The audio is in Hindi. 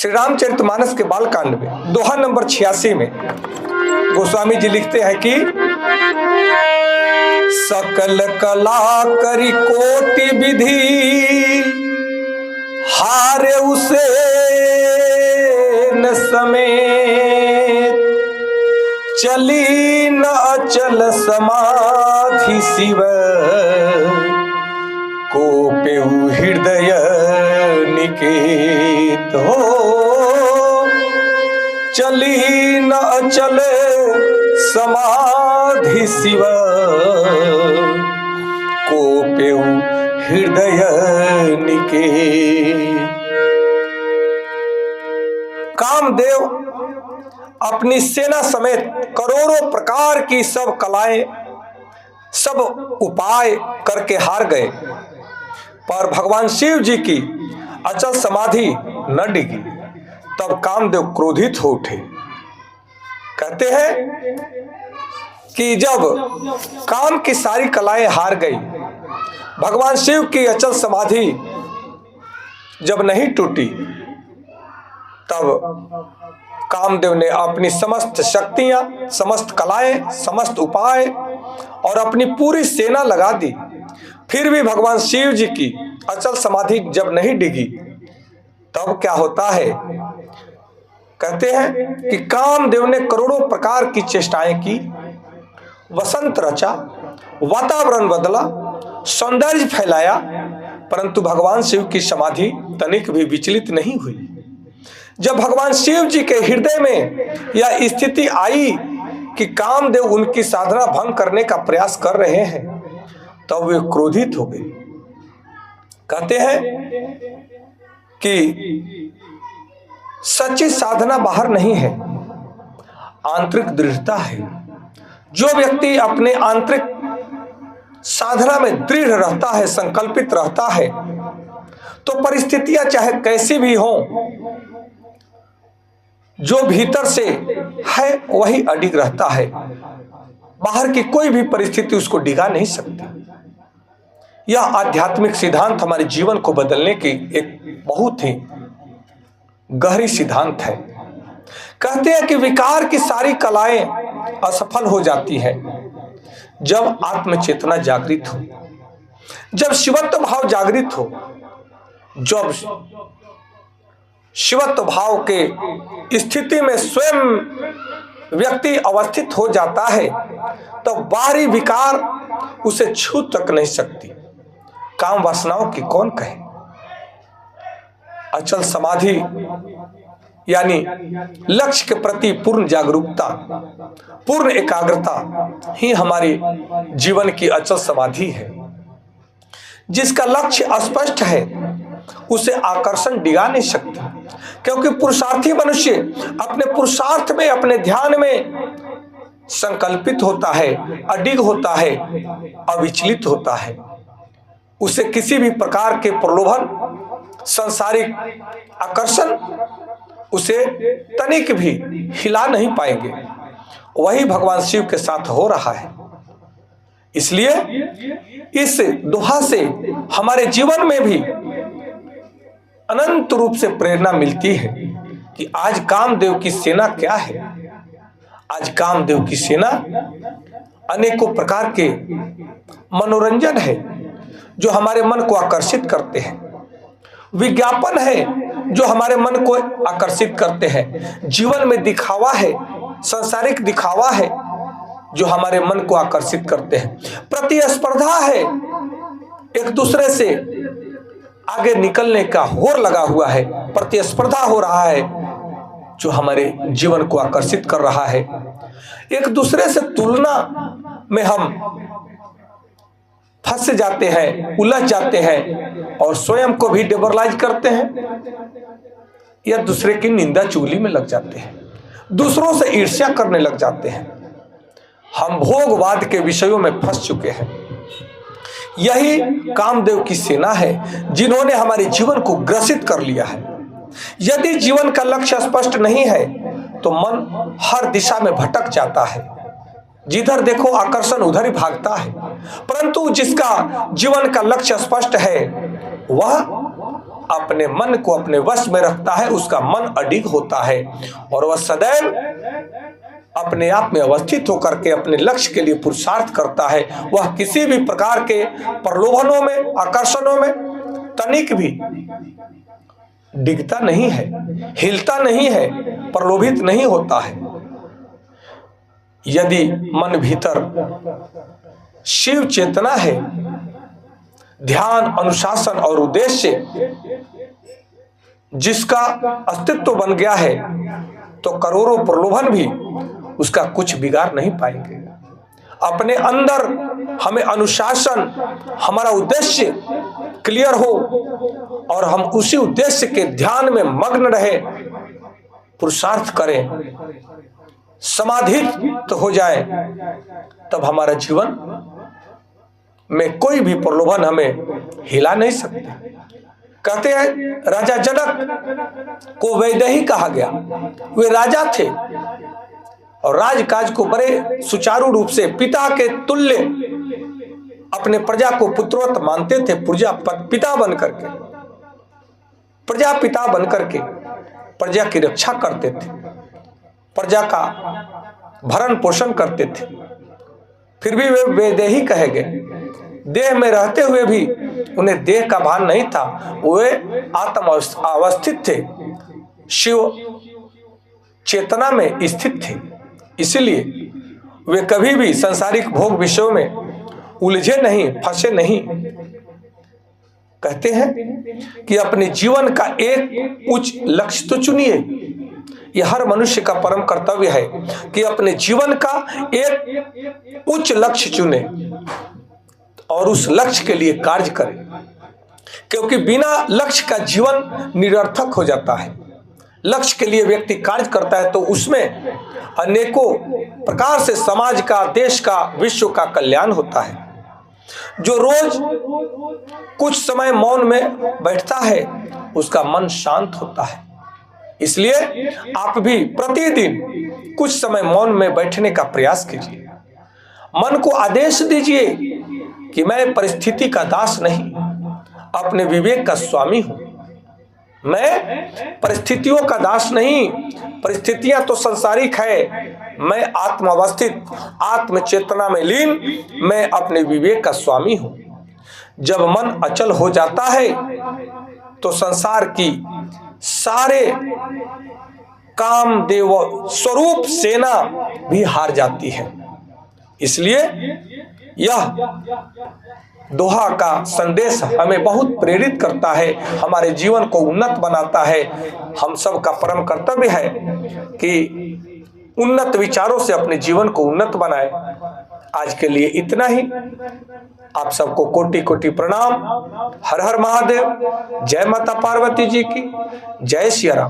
श्री रामचरितमानस के बालकांड में दोहा नंबर 86 में गोस्वामी जी लिखते हैं कि सकल कला करी कोटि विधि, हारे उसे न समेत, चली न अचल समाधि शिव, कोपेउ हृदय निकेत। हो चली न अचल समाधि शिव, कोपेउ हृदय निकेत। कामदेव अपनी सेना समेत करोड़ों प्रकार की सब कलाएं, सब उपाय करके हार गए, पर भगवान शिव जी की अचल समाधि न डिगी। तब कामदेव क्रोधित हो उठे। कहते हैं कि जब काम की सारी कलाएं हार गई, भगवान शिव की अचल समाधि जब नहीं टूटी, तब कामदेव ने अपनी समस्त शक्तियां, समस्त कलाएं, समस्त उपाय और अपनी पूरी सेना लगा दी। फिर भी भगवान शिव जी की अचल समाधि जब नहीं डिगी, तब क्या होता है? कहते हैं कि कामदेव ने करोड़ों प्रकार की चेष्टाएं की, वसंत रचा, वातावरण बदला, सौंदर्य फैलाया, परंतु भगवान शिव की समाधि तनिक भी विचलित नहीं हुई। जब भगवान शिव जी के हृदय में यह स्थिति आई कि कामदेव उनकी साधना भंग करने का प्रयास कर रहे हैं, तब वे क्रोधित हो गए। कहते हैं कि सच्ची साधना बाहर नहीं है, आंतरिक दृढ़ता है। जो व्यक्ति अपने आंतरिक साधना में दृढ़ रहता है, संकल्पित रहता है, तो परिस्थितियां चाहे कैसी भी हो, जो भीतर से है वही अडिग रहता है। बाहर की कोई भी परिस्थिति उसको डिगा नहीं सकती। यह आध्यात्मिक सिद्धांत हमारे जीवन को बदलने की एक बहुत ही गहरी सिद्धांत है। कहते हैं कि विकार की सारी कलाएं असफल हो जाती है जब आत्मचेतना जागृत हो, जब शिवत्व भाव जागृत हो। जब शिवत्व भाव के स्थिति में स्वयं व्यक्ति अवस्थित हो जाता है, तो बाहरी विकार उसे छू तक नहीं सकती। काम वासनाओं की कौन कहे? अचल समाधि यानी लक्ष्य के प्रति पूर्ण जागरूकता, पूर्ण एकाग्रता ही हमारी जीवन की अचल समाधि है। जिसका लक्ष्य स्पष्ट है, उसे आकर्षण डिगा नहीं सकता, क्योंकि पुरुषार्थी मनुष्य अपने पुरुषार्थ में, अपने ध्यान में संकल्पित होता है, अडिग होता है, अविचलित होता है। उसे किसी भी प्रकार के प्रलोभन, सांसारिक आकर्षण उसे तनिक भी हिला नहीं पाएंगे। वही भगवान शिव के साथ हो रहा है। इसलिए इस दोहा से हमारे जीवन में भी अनंत रूप से प्रेरणा मिलती है कि आज कामदेव की सेना क्या है। आज कामदेव की सेना अनेकों प्रकार के मनोरंजन है जो हमारे मन को आकर्षित करते हैं, विज्ञापन है जो हमारे मन को आकर्षित करते हैं, जीवन में दिखावा है, सांसारिक दिखावा है जो हमारे मन को आकर्षित करते हैं, प्रतिस्पर्धा है, एक दूसरे से आगे निकलने का होड़ लगा हुआ है, प्रतिस्पर्धा हो रहा है जो हमारे जीवन को आकर्षित कर रहा है। एक दूसरे से तुलना में हम फंस जाते हैं, उलझ जाते हैं और स्वयं को भी डिमोरलाइज करते हैं या दूसरे की निंदा चुगली में लग जाते हैं, दूसरों से ईर्ष्या करने लग जाते हैं। हम भोगवाद के विषयों में फंस चुके हैं। यही कामदेव की सेना है जिन्होंने हमारे जीवन को ग्रसित कर लिया है। यदि जीवन का लक्ष्य स्पष्ट नहीं है तो मन हर दिशा में भटक जाता है, जिधर देखो आकर्षण उधर ही भागता है। परंतु जिसका जीवन का लक्ष्य स्पष्ट है वह अपने मन को अपने वश में रखता है उसका मन अडिग होता है और वह सदैव अपने आप में अवस्थित होकर के अपने लक्ष्य के लिए पुरुषार्थ करता है। वह किसी भी प्रकार के प्रलोभनों में, आकर्षणों में तनिक भी डिगता नहीं है, हिलता नहीं है, प्रलोभित नहीं होता है। यदि मन भीतर शिव चेतना है, ध्यान, अनुशासन और उद्देश्य जिसका अस्तित्व बन गया है, तो करोड़ों प्रलोभन भी उसका कुछ बिगाड़ नहीं पाएंगे। अपने अंदर हमें अनुशासन, हमारा उद्देश्य क्लियर हो और हम उसी उद्देश्य के ध्यान में मग्न रहे, पुरुषार्थ करें, समाधित हो जाए, तब हमारा जीवन में कोई भी प्रलोभन हमें हिला नहीं सकता। कहते हैं राजा जनक को वैदेही कहा गया। वे राजा थे और राजकाज को बड़े सुचारू रूप से पिता के तुल्य अपने प्रजा को पुत्रवत मानते थे। पिता बन करके, प्रजा पिता बन करके प्रजा की रक्षा करते थे, प्रजा का भरण पोषण करते थे। फिर भी वे वैदेही कहे गए। देह में रहते हुए भी उन्हें देह का भान नहीं था, वे आत्म अवस्थित थे, शिव चेतना में स्थित थे। इसलिए वे कभी भी सांसारिक भोग विषयों में उलझे नहीं, फंसे नहीं। कहते हैं कि अपने जीवन का एक उच्च लक्ष्य तो चुनिए। यह हर मनुष्य का परम कर्तव्य है कि अपने जीवन का एक उच्च लक्ष्य चुने और उस लक्ष्य के लिए कार्य करें, क्योंकि बिना लक्ष्य का जीवन निरर्थक हो जाता है। लक्ष्य के लिए व्यक्ति कार्य करता है तो उसमें अनेकों प्रकार से समाज का, देश का, विश्व का कल्याण होता है। जो रोज कुछ समय मौन में बैठता है उसका मन शांत होता है। इसलिए आप भी प्रतिदिन कुछ समय मौन में बैठने का प्रयास कीजिए। मन को आदेश दीजिए कि मैं परिस्थिति का दास नहीं, अपने विवेक का स्वामी हूं। मैं परिस्थितियों का दास नहीं, परिस्थितियां तो सांसारिक है, मैं आत्मावस्थित, आत्म चेतना में लीन, मैं अपने विवेक का स्वामी हूं। जब मन अचल हो जाता है तो संसार की सारे कामदेव स्वरूप सेना भी हार जाती है। इसलिए यह दोहा का संदेश हमें बहुत प्रेरित करता है, हमारे जीवन को उन्नत बनाता है। हम सब का परम कर्तव्य है कि उन्नत विचारों से अपने जीवन को उन्नत बनाए। आज के लिए इतना ही। आप सबको कोटि कोटि प्रणाम। हर हर महादेव। जय माता पार्वती जी की। जय सिया राम।